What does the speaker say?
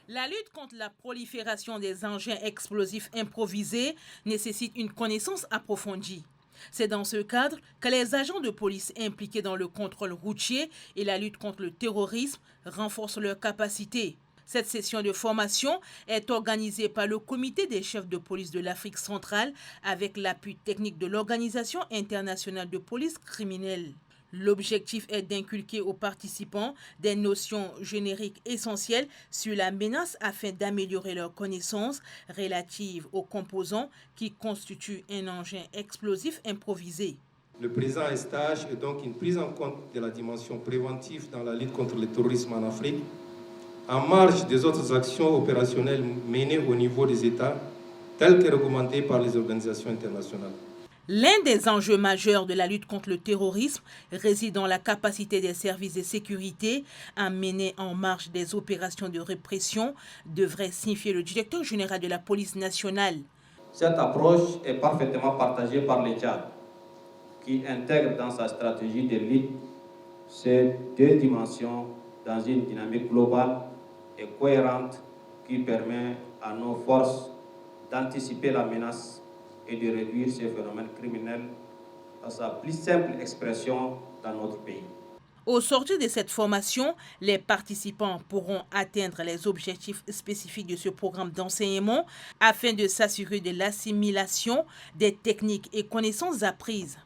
La lutte contre la prolifération des engins explosifs improvisés nécessite une connaissance approfondie. C'est dans ce cadre que les agents de police impliqués dans le contrôle routier et la lutte contre le terrorisme renforcent leurs capacités. Cette session de formation est organisée par le Comité des chefs de police de l'Afrique centrale avec l'appui technique de l'Organisation internationale de police criminelle. L'objectif est d'inculquer aux participants des notions génériques essentielles sur la menace afin d'améliorer leurs connaissances relatives aux composants qui constituent un engin explosif improvisé. Le présent stage est donc une prise en compte de la dimension préventive dans la lutte contre le terrorisme en Afrique, en marge des autres actions opérationnelles menées au niveau des États, telles que recommandées par les organisations internationales. L'un des enjeux majeurs de la lutte contre le terrorisme réside dans la capacité des services de sécurité à mener en marge des opérations de répression, devrait signifier le directeur général de la police nationale. Cette approche est parfaitement partagée par le Tchad, qui intègre dans sa stratégie de lutte ces deux dimensions dans une dynamique globale et cohérente qui permet à nos forces d'anticiper la menace et de réduire ces phénomènes criminels à sa plus simple expression dans notre pays. Au sortir de cette formation, les participants pourront atteindre les objectifs spécifiques de ce programme d'enseignement afin de s'assurer de l'assimilation des techniques et connaissances apprises.